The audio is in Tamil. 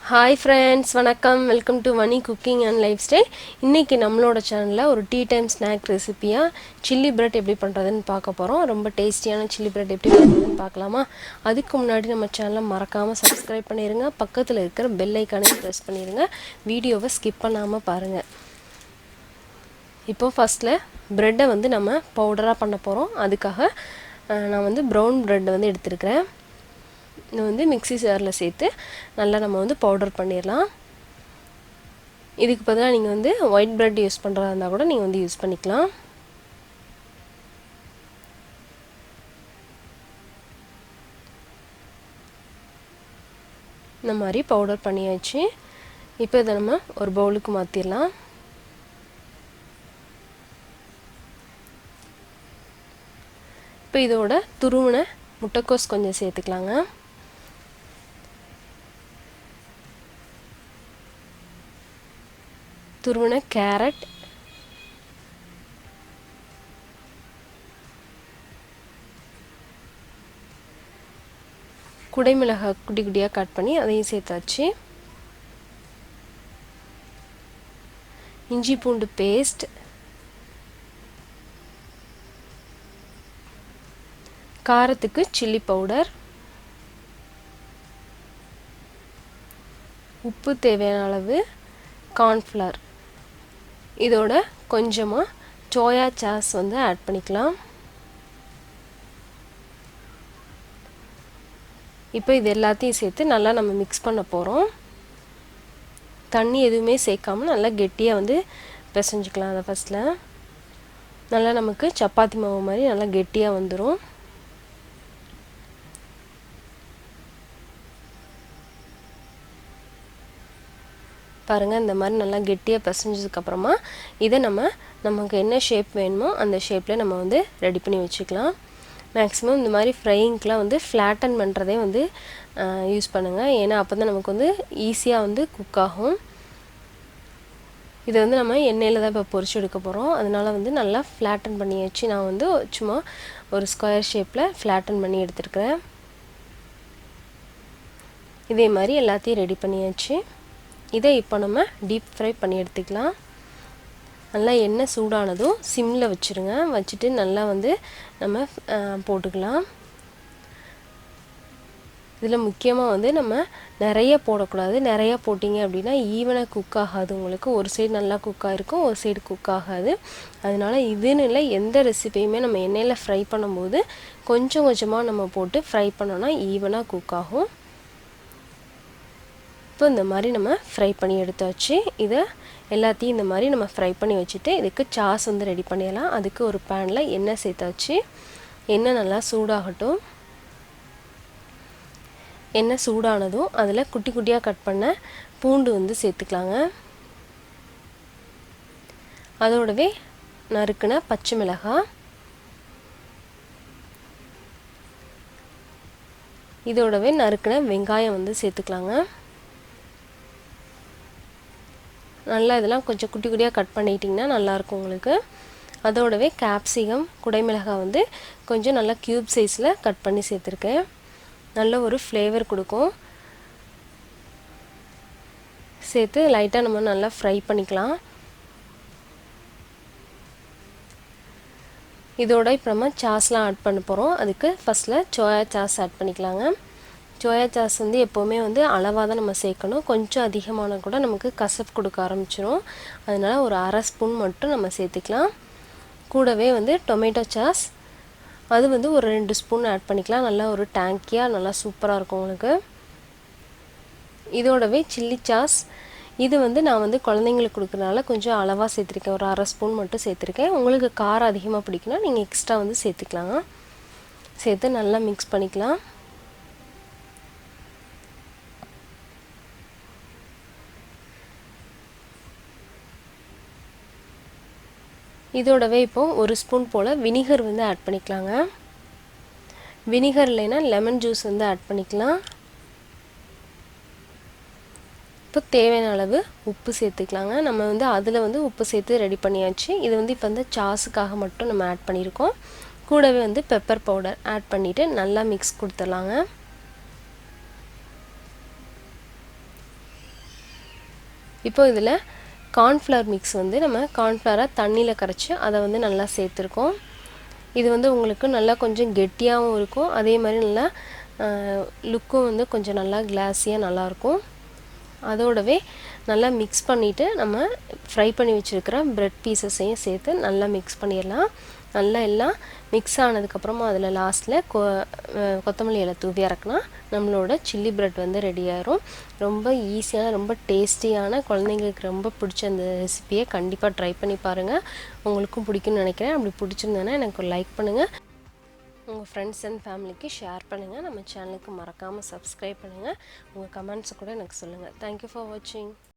Hi friends, வணக்கம். Welcome to Mani cooking and lifestyle. இன்றைக்கி நம்மளோட சேனலில் ஒரு டீ டைம் ஸ்நாக் ரெசிப்பியாக சில்லி பிரெட் எப்படி பண்ணுறதுன்னு பார்க்க போகிறோம். ரொம்ப டேஸ்டியான சில்லி பிரெட் எப்படி பண்ணுறதுன்னு பார்க்கலாமா? அதுக்கு முன்னாடி நம்ம சேனலை மறக்காமல் சப்ஸ்கிரைப் பண்ணிடுங்க. பக்கத்தில் இருக்கிற பெல் ஐக்கானையும் ப்ரெஸ் பண்ணிடுங்க. வீடியோவை ஸ்கிப் பண்ணாமல் பாருங்கள். இப்போது ஃபஸ்ட்டில் ப்ரெட்டை வந்து நம்ம பவுடராக பண்ண போகிறோம். அதுக்காக நான் வந்து ப்ரௌன் ப்ரெட் வந்து எடுத்துருக்கிறேன். இது வந்து மிக்ஸி ஜாரில் சேர்த்து நல்லா நம்ம வந்து பவுடர் பண்ணிடலாம். இதுக்கு பதிலாக நீங்கள் வந்து ஒயிட் பிரெட் யூஸ் பண்ணுறதா இருந்தால் கூட நீங்கள் வந்து யூஸ் பண்ணிக்கலாம். இந்த மாதிரி பவுடர் பண்ணியாச்சு. இப்போ இதை நம்ம ஒரு பவுலுக்கு மாற்றிடலாம். இப்போ இதோட துருவின முட்டைக்கோஸ் கொஞ்சம் சேர்த்துக்கலாங்க. துருவின கேரட், குடைமிளகாய் குட்டி குட்டியாக கட் பண்ணி அதையும் சேர்த்தாச்சு. இஞ்சி பூண்டு பேஸ்ட், காரத்துக்கு சில்லி பவுடர், உப்பு தேவையான அளவு, கார்ன்ஃப்ளவர், இதோட கொஞ்சமாக சோயா சாஸ் வந்து ஆட் பண்ணிக்கலாம். இப்போ இது எல்லாத்தையும் சேர்த்து நல்லா நம்ம மிக்ஸ் பண்ண போகிறோம். தண்ணி எதுவுமே சேர்க்காமல் நல்லா கெட்டியாக வந்து பிசைஞ்சிக்கலாம். அதை ஃபஸ்ட்டில் நல்லா நமக்கு சப்பாத்தி மாவு மாதிரி நல்லா கெட்டியாக வந்துடும். பாருங்கள், இந்த மாதிரி நல்லா கெட்டியாக பிசைஞ்சதுக்கப்புறமா இதை நமக்கு என்ன ஷேப் வேணுமோ அந்த ஷேப்பில் நம்ம வந்து ரெடி பண்ணி வச்சுக்கலாம். மேக்ஸிமம் இந்த மாதிரி ஃப்ரையிங்க்கெலாம் வந்து ஃப்ளாட்டன் பண்ணுறதே வந்து யூஸ் பண்ணுங்கள். ஏன்னா அப்போ தான் நமக்கு வந்து ஈஸியாக வந்து குக் ஆகும். இதை வந்து நம்ம எண்ணெயில் தான் இப்போ பொரிச்சு எடுக்க போகிறோம். அதனால் வந்து நல்லா ஃப்ளாட்டன் பண்ணி வச்சு நான் வந்து சும்மா ஒரு ஸ்கொயர் ஷேப்பில் ஃப்ளாட்டன் பண்ணி எடுத்துருக்கிறேன். இதே மாதிரி எல்லாத்தையும் ரெடி பண்ணியாச்சு. இதை இப்போ நம்ம டீப் ஃப்ரை பண்ணி எடுத்துக்கலாம். நல்லா எண்ணெய் சூடானதும் சிம்மில் வச்சுருங்க. வச்சுட்டு நல்லா வந்து நம்ம போட்டுக்கலாம். இதில் முக்கியமாக வந்து நம்ம நிறைய போடக்கூடாது. நிறையா போட்டிங்க அப்படின்னா ஈவனாக குக் ஆகாது. உங்களுக்கு ஒரு சைடு நல்லா குக் ஆகிருக்கும், ஒரு சைடு குக் ஆகாது. அதனால் இதுன்னு இல்லை, எந்த ரெசிபியுமே நம்ம எண்ணெயில் ஃப்ரை பண்ணும்போது கொஞ்சம் கொஞ்சமாக நம்ம போட்டு ஃப்ரை பண்ணோன்னா ஈவனாக குக் ஆகும். இப்போ இந்த மாதிரி நம்ம ஃப்ரை பண்ணி எடுத்தாச்சு. இதை எல்லாத்தையும் இந்த மாதிரி நம்ம ஃப்ரை பண்ணி வச்சுட்டு இதுக்கு சாஸ் வந்து ரெடி பண்ணிடலாம். அதுக்கு ஒரு பேனில் எண்ணெய் சேர்த்தாச்சு. எண்ணெய் நல்லா சூடாகட்டும். எண்ணெய் சூடானதும் அதில் குட்டி குட்டியாக கட் பண்ண பூண்டு வந்து சேர்த்துக்கலாங்க. அதோடவே நறுக்கின பச்சை மிளகாய், இதோடவே நறுக்கின வெங்காயம் வந்து சேர்த்துக்கலாங்க. நல்லா இதெல்லாம் கொஞ்சம் குட்டி குட்டியாக கட் பண்ணிட்டிங்கன்னா நல்லாயிருக்கும் உங்களுக்கு. அதோடவே கேப்சிகம், குடைமிளகாய் வந்து கொஞ்சம் நல்லா க்யூப் சைஸில் கட் பண்ணி சேர்த்துருக்கேன். நல்ல ஒரு ஃப்ளேவர் கொடுக்கும். சேர்த்து லைட்டாக நம்ம நல்லா ஃப்ரை பண்ணிக்கலாம். இதோட இப்போ நம்ம சாஸ்லாம் ஆட் பண்ண போகிறோம். அதுக்கு ஃபஸ்ட்டில் சோயா சாஸ் ஆட் பண்ணிக்கலாங்க. சோயா சாஸ் வந்து எப்போவுமே வந்து அளவாக தான் நம்ம சேர்க்கணும். கொஞ்சம் அதிகமான கூட நமக்கு கசப்பு கொடுக்க ஆரம்பிச்சிடும். அதனால் ஒரு அரை ஸ்பூன் மட்டும் நம்ம சேர்த்துக்கலாம். கூடவே வந்து டொமேட்டோ சாஸ், அது வந்து ஒரு 2 ஸ்பூன் ஆட் பண்ணிக்கலாம். நல்லா ஒரு டேங்கியாக நல்லா சூப்பராக இருக்கும் உங்களுக்கு. இதோடவே சில்லி சாஸ், இது வந்து நான் வந்து குழந்தைங்களுக்கு கொடுக்குறதுனால கொஞ்சம் அளவாக சேர்த்துருக்கேன். ஒரு அரை ஸ்பூன் மட்டும் சேர்த்துருக்கேன். உங்களுக்கு காரம் அதிகமாக பிடிக்குன்னா நீங்கள் எக்ஸ்ட்ரா வந்து சேர்த்துக்கலாங்க. சேர்த்து நல்லா மிக்ஸ் பண்ணிக்கலாம். இதோடவே இப்போ ஒரு ஸ்பூன் போல் வினிகர் வந்து ஆட் பண்ணிக்கலாங்க. வினிகர் இல்லைன்னா லெமன் ஜூஸ் வந்து ஆட் பண்ணிக்கலாம். இப்போ தேவையான அளவு உப்பு சேர்த்துக்கலாங்க. நம்ம வந்து அதில் வந்து உப்பு சேர்த்து ரெடி பண்ணியாச்சு. இது வந்து இப்போ வந்து சாஸுக்காக மட்டும் நம்ம ஆட் பண்ணியிருக்கோம். கூடவே வந்து பெப்பர் பவுடர் ஆட் பண்ணிவிட்டு நல்லா மிக்ஸ் கொடுத்துடலாங்க. இப்போ இதில் கார்ன்ஃப்ளவர் மிக்ஸ் வந்து நம்ம கார்ன்ஃப்ளவரை தண்ணியில் கரைச்சி அதை வந்து நல்லா சேர்த்துருக்கோம். இது வந்து உங்களுக்கு நல்லா கொஞ்சம் கெட்டியாகவும் இருக்கும், அதே மாதிரி நல்லா லுக்கும் வந்து கொஞ்சம் நல்லா கிளாஸியாக நல்லாயிருக்கும். அதோடவே நல்லா மிக்ஸ் பண்ணிவிட்டு நம்ம ஃப்ரை பண்ணி வச்சுருக்கிற ப்ரெட் பீசஸையும் சேர்த்து நல்லா மிக்ஸ் பண்ணிடலாம். நல்லா எல்லாம் மிக்ஸ் ஆனதுக்கப்புறமா அதில் லாஸ்ட்டில் கொத்தமல்லி இலை தூவி இறக்குனா நம்மளோட சில்லி பிரெட் வந்து ரெடி ஆயிரும். ரொம்ப ஈஸியான ரொம்ப டேஸ்டியான குழந்தைங்களுக்கு ரொம்ப பிடிச்ச அந்த ரெசிபியை கண்டிப்பாக ட்ரை பண்ணி பாருங்கள். உங்களுக்கும் பிடிக்கும்னு நினைக்கிறேன். அப்படி பிடிச்சிருந்தேன்னா எனக்கு லைக் பண்ணுங்கள், உங்கள் ஃப்ரெண்ட்ஸ் அண்ட் ஃபேமிலிக்கு ஷேர் பண்ணுங்கள். நம்ம சேனலுக்கு மறக்காமல் சப்ஸ்கிரைப் பண்ணுங்கள். உங்கள் கமெண்ட்ஸை கூட எனக்கு சொல்லுங்கள். தேங்க்யூ ஃபார் வாட்சிங்.